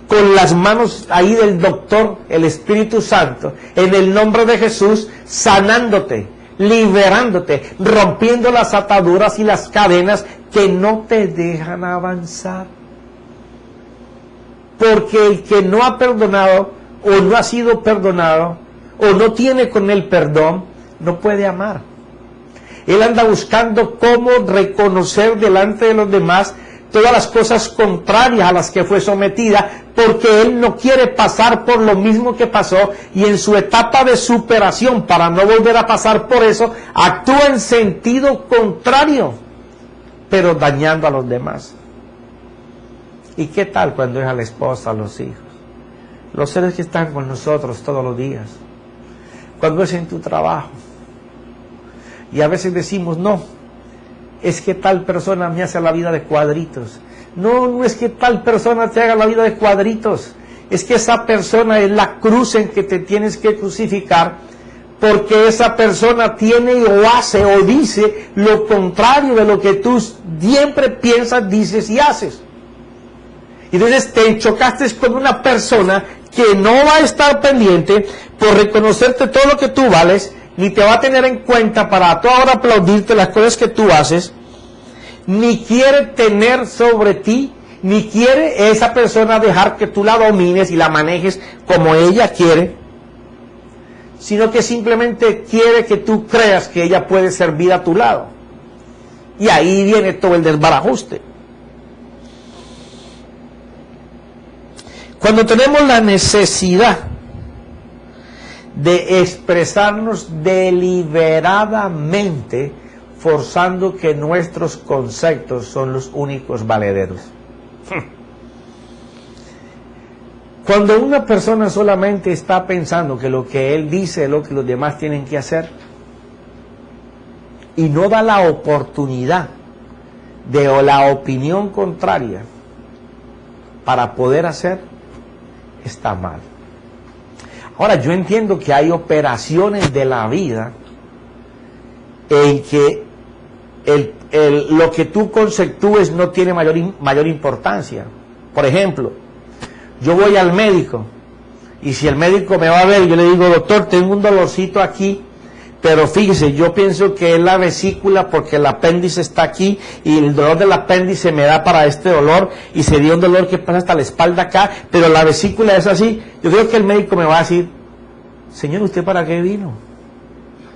[SPEAKER 1] con las manos ahí del doctor, el Espíritu Santo, en el nombre de Jesús, sanándote, liberándote, rompiendo las ataduras y las cadenas que no te dejan avanzar. Porque el que no ha perdonado o no ha sido perdonado o no tiene con él perdón, no puede amar. Él anda buscando cómo reconocer delante de los demás todas las cosas contrarias a las que fue sometida, porque él no quiere pasar por lo mismo que pasó, y en su etapa de superación, para no volver a pasar por eso, actúa en sentido contrario, pero dañando a los demás. ¿Y qué tal cuando es a la esposa, a los hijos? Los seres que están con nosotros todos los días. Cuando es en tu trabajo. Y a veces decimos, no, es que tal persona me hace la vida de cuadritos. No, no es que tal persona te haga la vida de cuadritos. Es que esa persona es la cruz en que te tienes que crucificar, porque esa persona tiene o hace o dice lo contrario de lo que tú siempre piensas, dices y haces. Y entonces te chocaste con una persona que no va a estar pendiente por reconocerte todo lo que tú vales, ni te va a tener en cuenta para a toda hora aplaudirte las cosas que tú haces, ni quiere tener sobre ti, ni quiere esa persona dejar que tú la domines y la manejes como ella quiere, sino que simplemente quiere que tú creas que ella puede servir a tu lado. Y ahí viene todo el desbarajuste. Cuando tenemos la necesidad de expresarnos deliberadamente, forzando que nuestros conceptos son los únicos valederos. Cuando una persona solamente está pensando que lo que él dice es lo que los demás tienen que hacer, y no da la oportunidad de la opinión contraria para poder hacer, está mal. Ahora, yo entiendo que hay operaciones de la vida en que lo que tú conceptúes no tiene mayor importancia. Por ejemplo, yo voy al médico y si el médico me va a ver, yo le digo, doctor, tengo un dolorcito aquí, pero fíjese, yo pienso que es la vesícula porque el apéndice está aquí y el dolor del apéndice me da para este dolor y sería un dolor que pasa hasta la espalda acá, pero la vesícula es así. Yo creo que el médico me va a decir, señor, ¿usted para qué vino?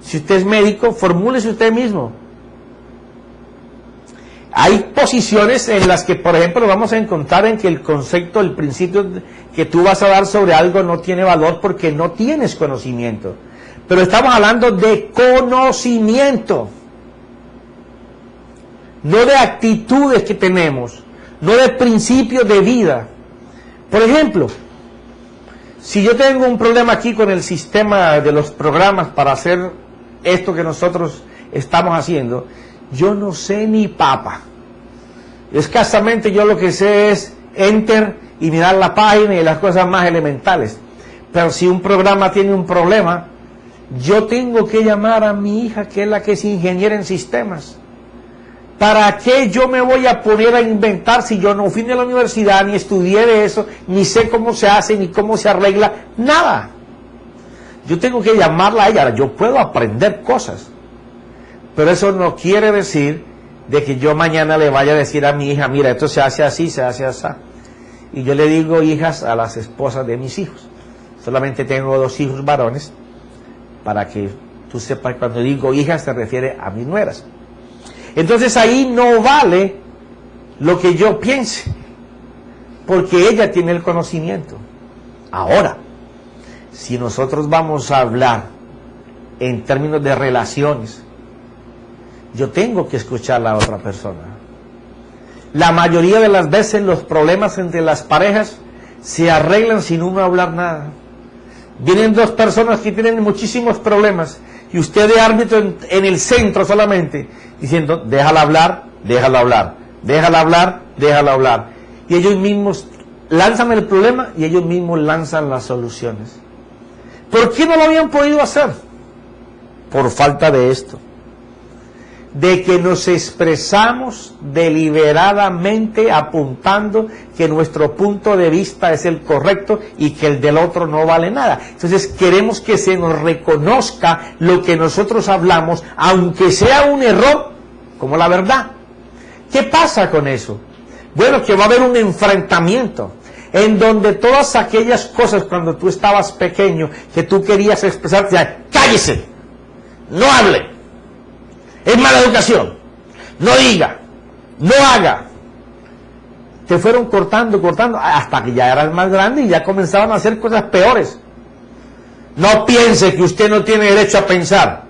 [SPEAKER 1] Si usted es médico, formúlese usted mismo. Hay posiciones en las que, por ejemplo, vamos a encontrar en que el concepto, el principio que tú vas a dar sobre algo no tiene valor porque no tienes conocimiento. Pero estamos hablando de conocimiento, no de actitudes que tenemos, no de principios de vida. Por ejemplo, si yo tengo un problema aquí con el sistema de los programas para hacer esto que nosotros estamos haciendo, yo no sé ni papa. Escasamente yo lo que sé es enter y mirar la página y las cosas más elementales. Pero si un programa tiene un problema, yo tengo que llamar a mi hija, que es la que es ingeniera en sistemas. ¿Para qué yo me voy a poner a inventar si yo no fui de la universidad, ni estudié de eso, ni sé cómo se hace, ni cómo se arregla? Nada. Yo tengo que llamarla a ella. Ahora, yo puedo aprender cosas, pero eso no quiere decir de que yo mañana le vaya a decir a mi hija, mira, esto se hace así, se hace así. Y yo le digo hijas a las esposas de mis hijos. Solamente tengo 2 hijos varones, para que tú sepas que cuando digo hijas se refiere a mis nueras. Entonces ahí no vale lo que yo piense, porque ella tiene el conocimiento. Ahora, si nosotros vamos a hablar en términos de relaciones, yo tengo que escuchar a la otra persona. La mayoría de las veces los problemas entre las parejas se arreglan sin uno hablar nada. Vienen dos personas que tienen muchísimos problemas y usted de árbitro en el centro solamente, diciendo, déjala hablar, déjala hablar, déjala hablar, déjala hablar. Y ellos mismos lanzan el problema y ellos mismos lanzan las soluciones. ¿Por qué no lo habían podido hacer? Por falta de esto. De que nos expresamos deliberadamente apuntando que nuestro punto de vista es el correcto y que el del otro no vale nada. Entonces queremos que se nos reconozca lo que nosotros hablamos, aunque sea un error, como la verdad. ¿Qué pasa con eso? Bueno, que va a haber un enfrentamiento en donde todas aquellas cosas cuando tú estabas pequeño que tú querías expresarte, cállese, no hable, es mala educación, no diga, no haga. Te fueron cortando, hasta que ya eras más grande y ya comenzaban a hacer cosas peores. No piense que usted no tiene derecho a pensar.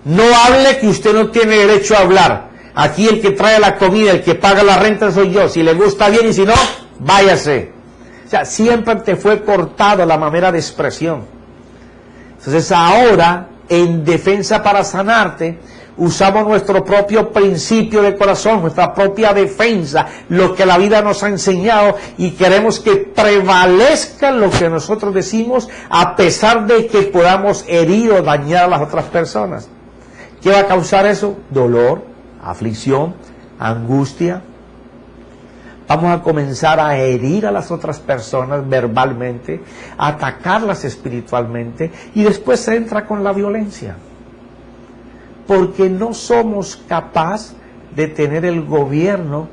[SPEAKER 1] No hable que usted no tiene derecho a hablar. Aquí el que trae la comida, el que paga la renta soy yo. Si le gusta bien y si no, váyase. O sea, siempre te fue cortado la manera de expresión. Entonces ahora, en defensa para sanarte, usamos nuestro propio principio de corazón, nuestra propia defensa, lo que la vida nos ha enseñado, y queremos que prevalezca lo que nosotros decimos, a pesar de que podamos herir o dañar a las otras personas. ¿Qué va a causar eso? Dolor, aflicción, angustia. Vamos a comenzar a herir a las otras personas verbalmente, a atacarlas espiritualmente, y después se entra con la violencia. Porque no somos capaces de tener el gobierno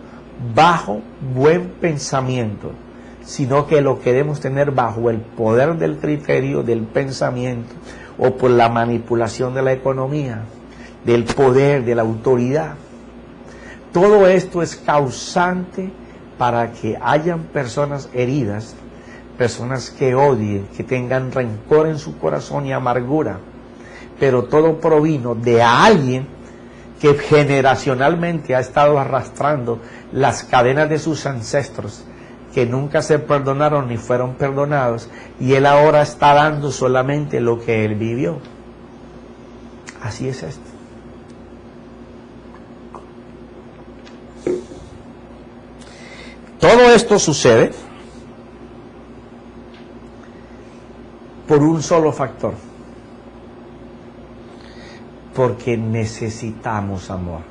[SPEAKER 1] bajo buen pensamiento, sino que lo queremos tener bajo el poder del criterio, del pensamiento, o por la manipulación de la economía, del poder, de la autoridad. Todo esto es causante para que hayan personas heridas, personas que odien, que tengan rencor en su corazón y amargura. Pero todo provino de alguien que generacionalmente ha estado arrastrando las cadenas de sus ancestros, que nunca se perdonaron ni fueron perdonados, y él ahora está dando solamente lo que él vivió. Así es esto. Todo esto sucede por un solo factor. Porque necesitamos amor.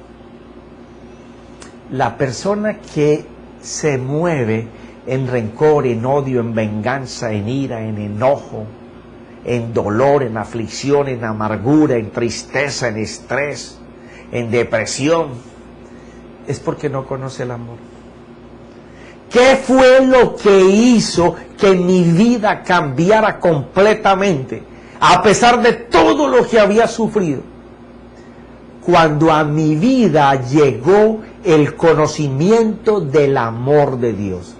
[SPEAKER 1] La persona que se mueve en rencor, en odio, en venganza, en ira, en enojo, en dolor, en aflicción, en amargura, en tristeza, en estrés, en depresión, es porque no conoce el amor. ¿Qué fue lo que hizo que mi vida cambiara completamente, a pesar de todo lo que había sufrido? Cuando a mi vida llegó el conocimiento del amor de Dios.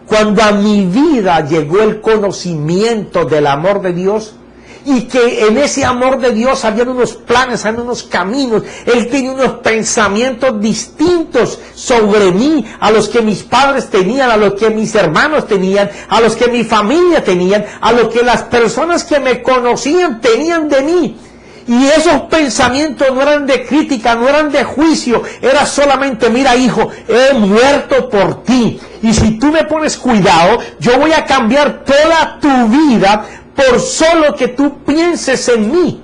[SPEAKER 1] Cuando a mi vida llegó el conocimiento del amor de Dios, y que en ese amor de Dios había unos planes, había unos caminos. Él tenía unos pensamientos distintos sobre mí, a los que mis padres tenían, a los que mis hermanos tenían, a los que mi familia tenían, a los que las personas que me conocían tenían de mí. Y esos pensamientos no eran de crítica, no eran de juicio, era solamente, mira hijo, he muerto por ti, y si tú me pones cuidado, yo voy a cambiar toda tu vida por solo que tú pienses en mí.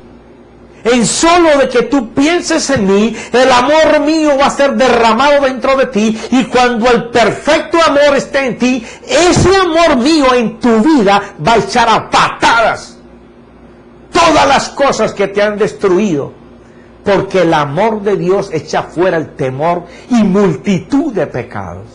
[SPEAKER 1] En solo de que tú pienses en mí, el amor mío va a ser derramado dentro de ti, y cuando el perfecto amor esté en ti, ese amor mío en tu vida va a echar a patadas todas las cosas que te han destruido, porque el amor de Dios echa fuera el temor y multitud de pecados.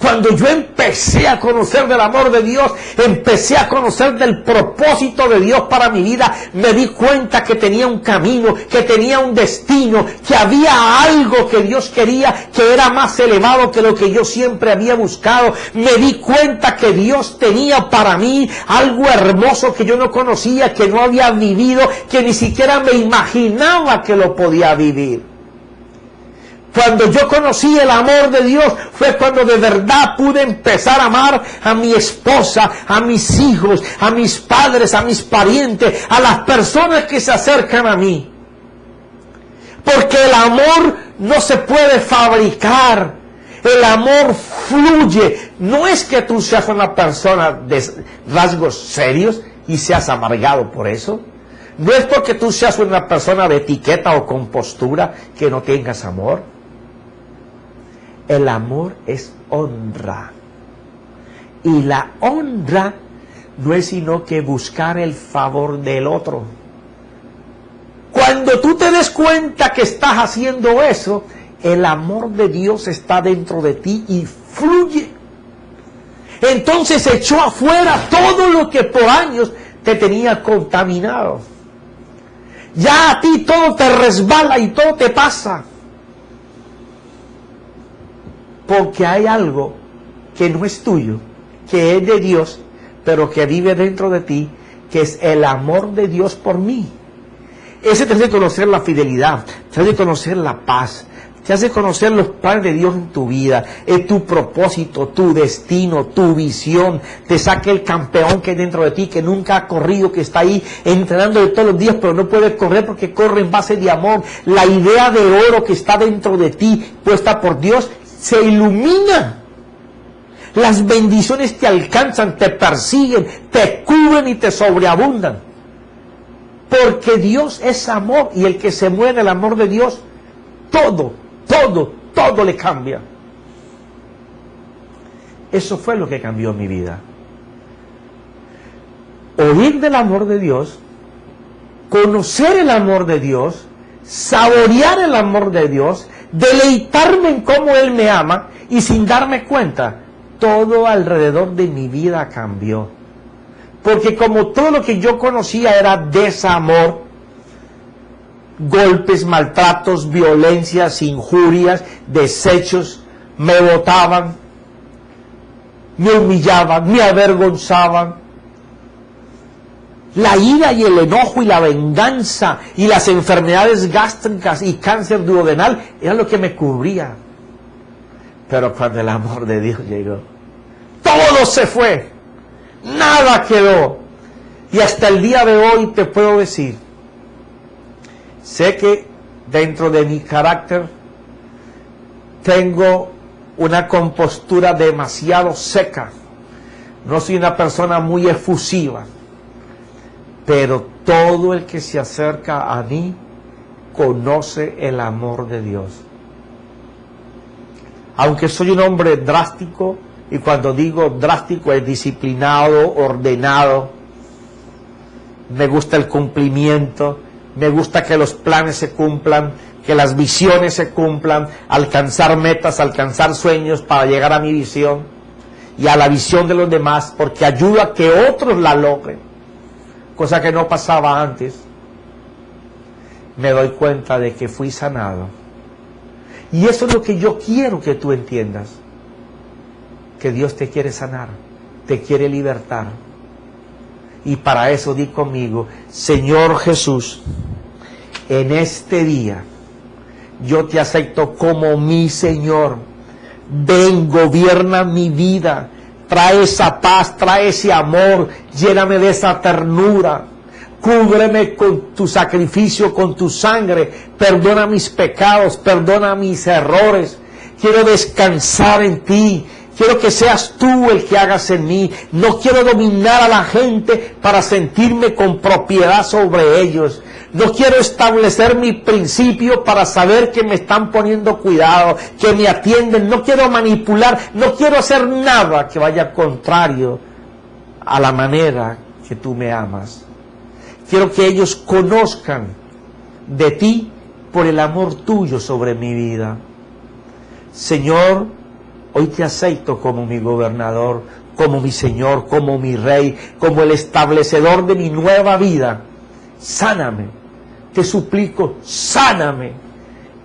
[SPEAKER 1] Cuando yo empecé a conocer del amor de Dios, empecé a conocer del propósito de Dios para mi vida, me di cuenta que tenía un camino, que tenía un destino, que había algo que Dios quería, que era más elevado que lo que yo siempre había buscado. Me di cuenta que Dios tenía para mí algo hermoso que yo no conocía, que no había vivido, que ni siquiera me imaginaba que lo podía vivir. Cuando yo conocí el amor de Dios, fue cuando de verdad pude empezar a amar a mi esposa, a mis hijos, a mis padres, a mis parientes, a las personas que se acercan a mí. Porque el amor no se puede fabricar. El amor fluye. No es que tú seas una persona de rasgos serios y seas amargado por eso. No es porque tú seas una persona de etiqueta o compostura que no tengas amor. El amor es honra. Y la honra no es sino que buscar el favor del otro. Cuando tú te des cuenta que estás haciendo eso, el amor de Dios está dentro de ti y fluye. Entonces echó afuera todo lo que por años te tenía contaminado. Ya a ti todo te resbala y todo te pasa. Porque hay algo que no es tuyo, que es de Dios, pero que vive dentro de ti, que es el amor de Dios por mí. Ese te hace conocer la fidelidad, te hace conocer la paz, te hace conocer los planes de Dios en tu vida, es tu propósito, tu destino, tu visión. Te saca el campeón que hay dentro de ti, que nunca ha corrido, que está ahí entrenando todos los días, pero no puede correr porque corre en base de amor. La idea de oro que está dentro de ti, puesta por Dios, se ilumina. Las bendiciones te alcanzan, te persiguen, te cubren y te sobreabundan. Porque Dios es amor, y el que se mueve en el amor de Dios, todo le cambia. Eso fue lo que cambió mi vida. Oír del amor de Dios, conocer el amor de Dios, saborear el amor de Dios, deleitarme en cómo Él me ama, y sin darme cuenta, todo alrededor de mi vida cambió. Porque como todo lo que yo conocía era desamor, golpes, maltratos, violencias, injurias, desechos, me botaban, me humillaban, me avergonzaban. La ira y el enojo y la venganza y las enfermedades gástricas y cáncer duodenal era lo que me cubría. Pero cuando el amor de Dios llegó, todo se fue, nada quedó. Y hasta el día de hoy te puedo decir, sé que dentro de mi carácter tengo una compostura demasiado seca. No soy una persona muy efusiva. Pero todo el que se acerca a mí conoce el amor de Dios. Aunque soy un hombre drástico, y cuando digo drástico es disciplinado, ordenado, me gusta el cumplimiento, me gusta que los planes se cumplan, que las visiones se cumplan, alcanzar metas, alcanzar sueños para llegar a mi visión y a la visión de los demás, porque ayuda a que otros la logren. Cosa que no pasaba antes. Me doy cuenta de que fui sanado. Y eso es lo que yo quiero que tú entiendas. Que Dios te quiere sanar, te quiere libertar. Y para eso di conmigo, Señor Jesús, en este día yo te acepto como mi Señor. Ven, gobierna mi vida. Trae esa paz, trae ese amor, lléname de esa ternura, cúbreme con tu sacrificio, con tu sangre, perdona mis pecados, perdona mis errores, quiero descansar en ti, quiero que seas tú el que hagas en mí, no quiero dominar a la gente para sentirme con propiedad sobre ellos. No quiero establecer mi principio para saber que me están poniendo cuidado, que me atienden. No quiero manipular, no quiero hacer nada que vaya contrario a la manera que tú me amas. Quiero que ellos conozcan de ti por el amor tuyo sobre mi vida. Señor, Hoy te acepto como mi gobernador, como mi Señor, como mi Rey, como el establecedor de mi nueva vida. Sáname, te suplico, sáname,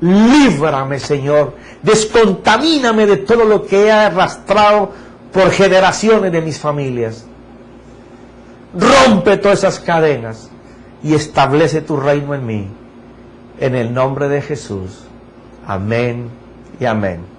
[SPEAKER 1] líbrame, Señor, descontamíname de todo lo que he arrastrado por generaciones de mis familias. Rompe todas esas cadenas y establece tu reino en mí. En el nombre de Jesús. Amén y amén.